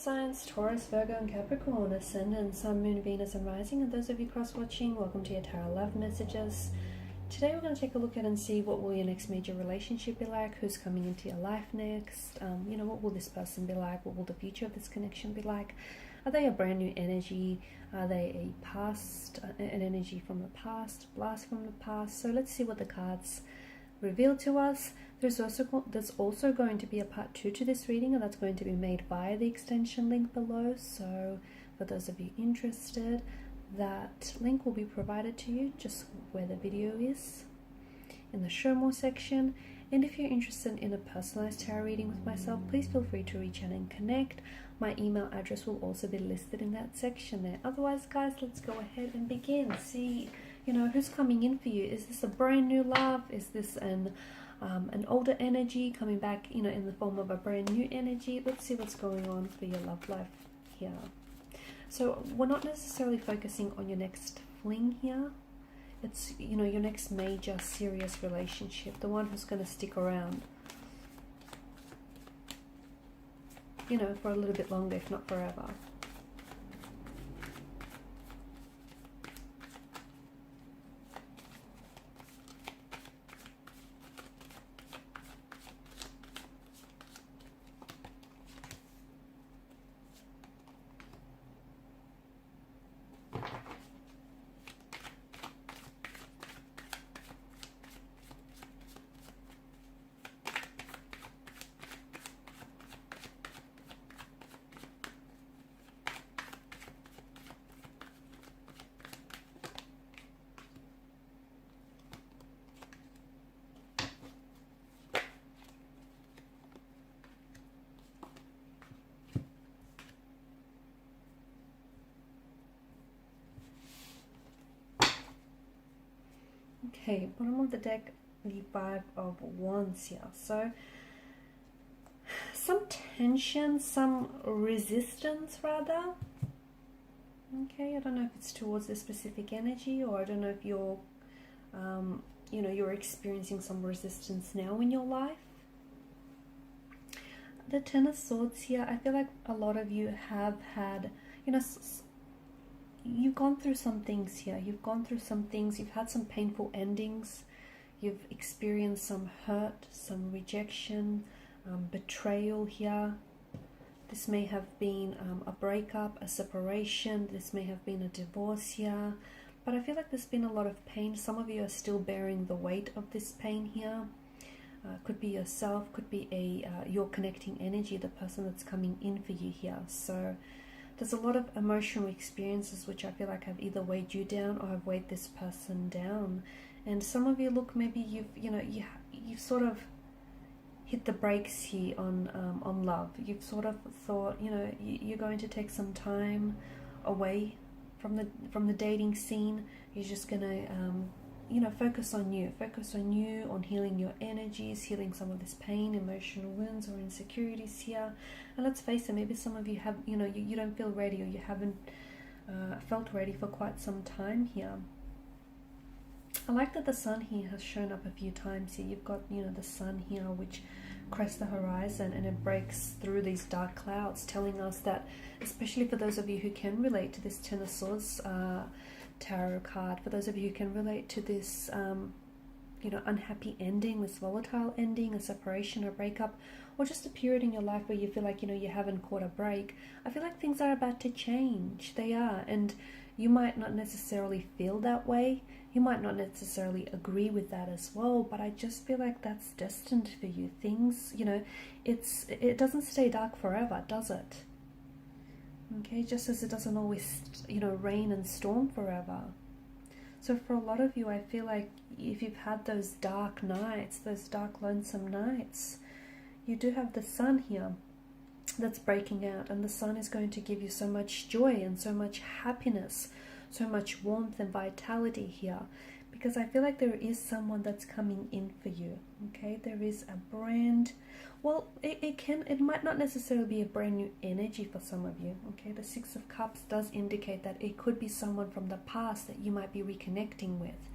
signs: Taurus, Virgo and Capricorn, Ascendant, Sun, Moon, Venus and Rising. And those of you cross-watching, welcome to your Tarot Love Messages. Today we're going to take a look at and see what will your next major relationship be like, who's coming into your life next, what will this person be like, what will the future of this connection be like. Are they a brand new energy? Are they an energy from the past, blast from the past? So let's see what the cards reveal to us. There's also going to be a part 2 to this reading, and that's going to be made via the extension link below. So for those of you interested, that link will be provided to you just where the video is in the show more section. And if you're interested in a personalized tarot reading with myself, please feel free to reach out and connect. My email address will also be listed in that section there. Otherwise, guys, let's go ahead and begin. See, who's coming in for you. Is this a brand new love? Is this an older energy coming back, in the form of a brand new energy? Let's see what's going on for your love life here. So we're not necessarily focusing on your next fling here. It's, your next major serious relationship, the one who's going to stick around, for a little bit longer, if not forever. Okay, bottom of the deck, the 5 of Wands here. So some tension, some resistance rather. Okay, I don't know if it's towards this specific energy, or I don't know if you're, you're experiencing some resistance now in your life. The Ten of Swords here, I feel like a lot of you have had, you've gone through some things here. You've gone through some things. You've had some painful endings. You've experienced some hurt, some rejection, betrayal here. This may have been a breakup, a separation. This may have been a divorce here. But I feel like there's been a lot of pain. Some of you are still bearing the weight of this pain here. Could be yourself, could be your connecting energy, the person that's coming in for you here. So there's a lot of emotional experiences which I feel like have either weighed you down or have weighed this person down. And some of you, look, maybe you've sort of hit the brakes here on love. You've sort of thought, you're going to take some time away from the dating scene. You're just gonna focus on you, on healing your energies, healing some of this pain, emotional wounds or insecurities here. And let's face it, maybe some of you have, you don't feel ready, or you haven't felt ready for quite some time here. I like that the sun here has shown up a few times here. You've got, the sun here, which crests the horizon and it breaks through these dark clouds, telling us that, especially for those of you who can relate to this Ten of Swords tarot card, for those of you who can relate to this unhappy ending, this volatile ending, a separation, a breakup, or just a period in your life where you feel like you haven't caught a break, I feel like things are about to change. They are, and you might not necessarily feel that way, you might not necessarily agree with that as well, but I just feel like that's destined for you. Things, it doesn't stay dark forever, does it? Okay, just as it doesn't always, rain and storm forever. So for a lot of you, I feel like if you've had those dark nights, those dark, lonesome nights, you do have the sun here that's breaking out, and the sun is going to give you so much joy and so much happiness, so much warmth and vitality here, because I feel like there is someone that's coming in for you. Okay, there is a brand, well, it might not necessarily be a brand new energy for some of you. Okay, the Six of Cups does indicate that it could be someone from the past that you might be reconnecting with.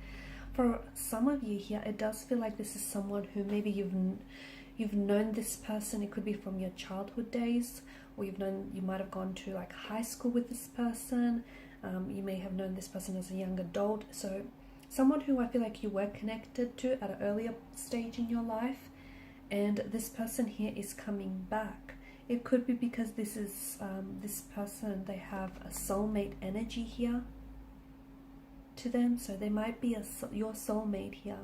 For some of you here, it does feel like this is someone who maybe you've known this person. It could be from your childhood days, or you might have gone to like high school with this person. You may have known this person as a young adult. So someone who I feel like you were connected to at an earlier stage in your life, and this person here is coming back. It could be because this is this person, they have a soulmate energy here to them. So there might be your soulmate here.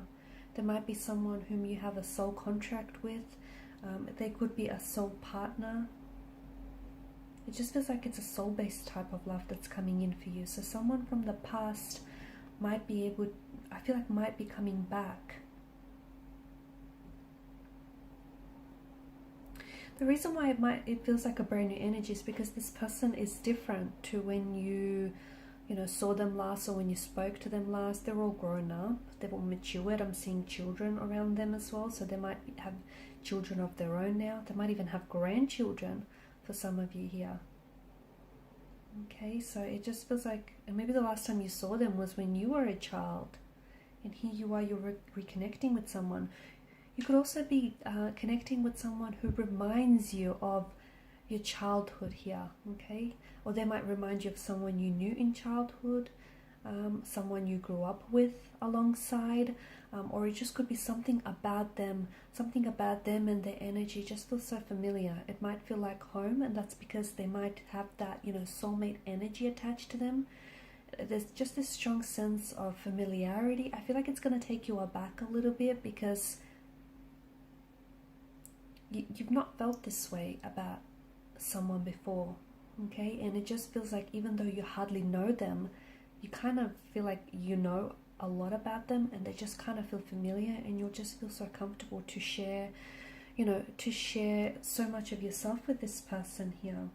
There might be someone whom you have a soul contract with. There could be a soul partner. It just feels like it's a soul-based type of love that's coming in for you. So someone from the past might be able, I feel like might be coming back. The reason why it feels like a brand new energy is because this person is different to when you saw them last, or when you spoke to them last. They're all grown up, they've all matured. I'm seeing children around them as well, so they might have children of their own now. They might even have grandchildren for some of you here. Okay, so it just feels like, and maybe the last time you saw them was when you were a child, and here you are, you're reconnecting with someone. You could also be connecting with someone who reminds you of your childhood here, okay? Or they might remind you of someone you knew in childhood, someone you grew up with alongside, or it just could be something about them and their energy just feels so familiar. It might feel like home, and that's because they might have that, soulmate energy attached to them. There's just this strong sense of familiarity. I feel like it's going to take you aback a little bit, because you've not felt this way about someone before, okay? And it just feels like even though you hardly know them, you kind of feel like you know a lot about them, and they just kind of feel familiar, and you'll just feel so comfortable to share, to share so much of yourself with this person here.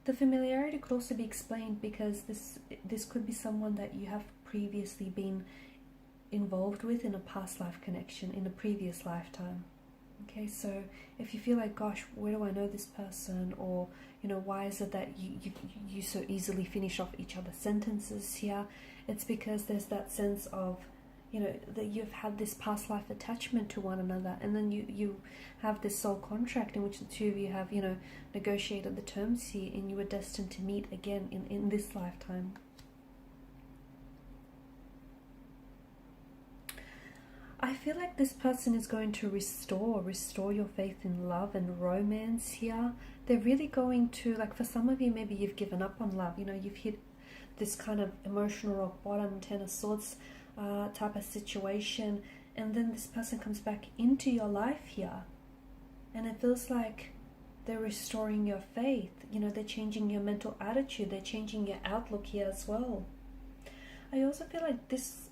The familiarity could also be explained because this could be someone that you have previously been involved with in a past life connection, in a previous lifetime. Okay, so if you feel like, gosh, where do I know this person? Or, why is it that you so easily finish off each other's sentences here? It's because there's that sense of, that you've had this past life attachment to one another, and then you have this soul contract in which the two of you have, negotiated the terms here, and you were destined to meet again in this lifetime. I feel like this person is going to restore your faith in love and romance here. They're really going to, like, for some of you, maybe you've given up on love. You've hit this kind of emotional rock bottom, Ten of Swords type of situation. And then this person comes back into your life here. And it feels like they're restoring your faith. They're changing your mental attitude. They're changing your outlook here as well. I also feel like this,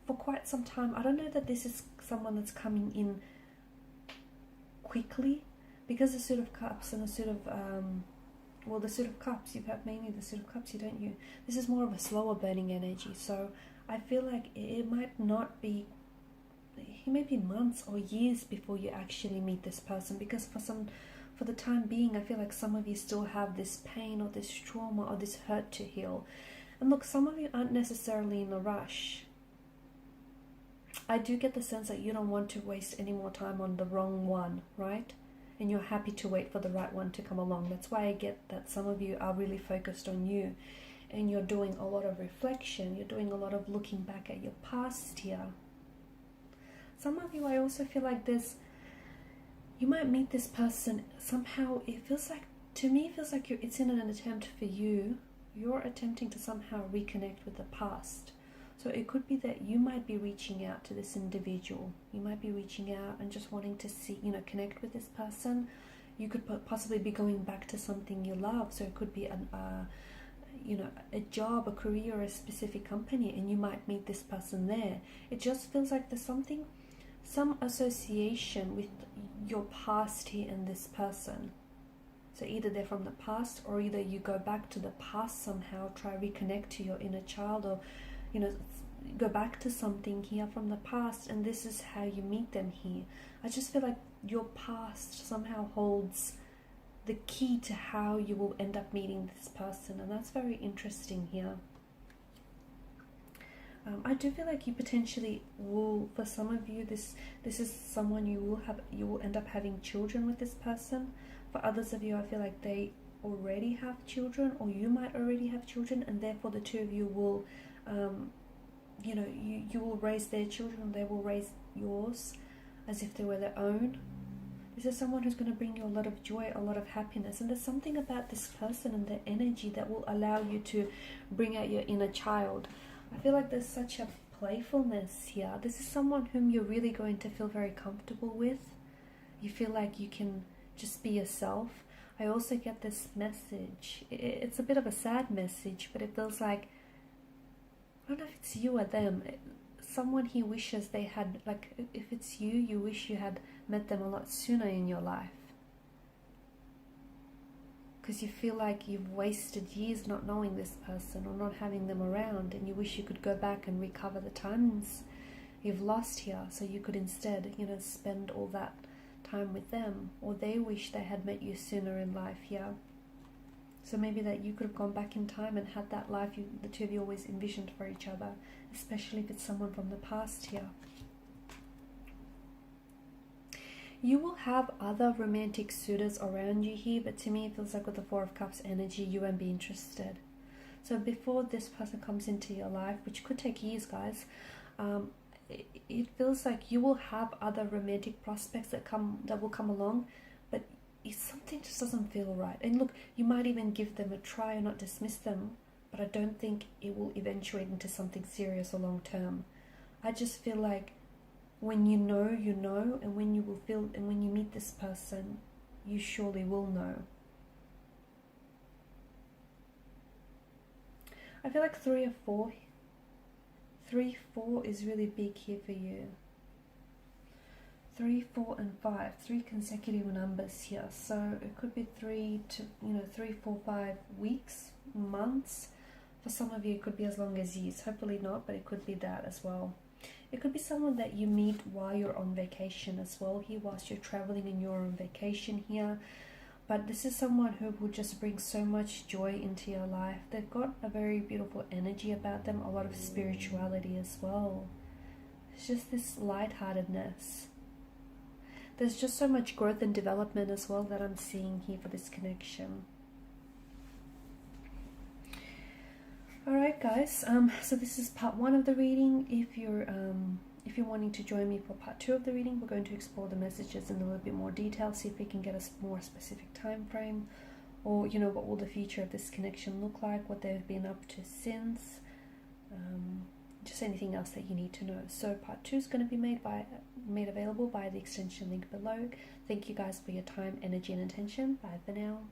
for quite some time, I don't know that this is someone that's coming in quickly, because the Suit of Cups and the Suit of, the Suit of Cups, you have mainly the Suit of Cups, don't you? This is more of a slower burning energy, so I feel like it might not be, it may be months or years before you actually meet this person, because for the time being, I feel like some of you still have this pain or this trauma or this hurt to heal. And look, some of you aren't necessarily in a rush. I do get the sense that you don't want to waste any more time on the wrong one, right? And you're happy to wait for the right one to come along. That's why I get that some of you are really focused on you, and you're doing a lot of reflection. You're doing a lot of looking back at your past here. Some of you, I also feel like you might meet this person somehow. It feels like, to me, it feels like it's in an attempt for you. You're attempting to somehow reconnect with the past. So it could be that you might be reaching out to this individual. You might be reaching out and just wanting to see, connect with this person. You could possibly be going back to something you love. So it could be a job, a career, or a specific company, and you might meet this person there. It just feels like there's some association with your past here and this person. So either they're from the past, or either you go back to the past somehow, try reconnect to your inner child, or go back to something here from the past, and this is how you meet them here. I just feel like your past somehow holds the key to how you will end up meeting this person, and that's very interesting here. I do feel like you potentially will, for some of you, this is someone you will end up having children with this person. For others of you, I feel like they already have children, or you might already have children, and therefore the two of you will, you know, you will raise their children, and they will raise yours as if they were their own. This is someone who's going to bring you a lot of joy, a lot of happiness, and there's something about this person and their energy that will allow you to bring out your inner child. I feel like there's such a playfulness here. This is someone whom you're really going to feel very comfortable with. You feel like you can just be yourself. I also get this message. It's a bit of a sad message, but it feels like, I don't know if it's you or them, someone he wishes they had, like if it's you, you wish you had met them a lot sooner in your life. Because you feel like you've wasted years not knowing this person or not having them around, and you wish you could go back and recover the times you've lost here, so you could instead, you know, spend all that time with them. Or they wish they had met you sooner in life here. So maybe that you could have gone back in time and had that life the two of you always envisioned for each other, especially if it's someone from the past here. You will have other romantic suitors around you here, but to me it feels like with the Four of Cups energy, you won't be interested. So before this person comes into your life, which could take years, guys, it feels like you will have other romantic prospects that will come along, but something just doesn't feel right. And look, you might even give them a try and not dismiss them, but I don't think it will eventuate into something serious or long term. I just feel like when you know, you know, and when you will feel, and when you meet this person, you surely will know. I feel like 3 or 4. 3, 4 is really big here for you. 3, 4, and 5, 3 consecutive numbers here. So it could be 3 to 3, 4, 5 weeks, months. For some of you, it could be as long as years. Hopefully not, but it could be that as well. It could be someone that you meet while you're on vacation as well here, whilst you're traveling and you're on vacation here. But this is someone who will just bring so much joy into your life. They've got a very beautiful energy about them, a lot of spirituality as well. It's just this lightheartedness. There's just so much growth and development as well that I'm seeing here for this connection. Alright guys, so this is part 1 of the reading. If you're wanting to join me for part 2 of the reading, we're going to explore the messages in a little bit more detail, see if we can get a more specific time frame, or what will the future of this connection look like, what they've been up to since, just anything else that you need to know. So part 2 is going to be made available by the extension link below. Thank you guys for your time, energy, and attention. Bye for now.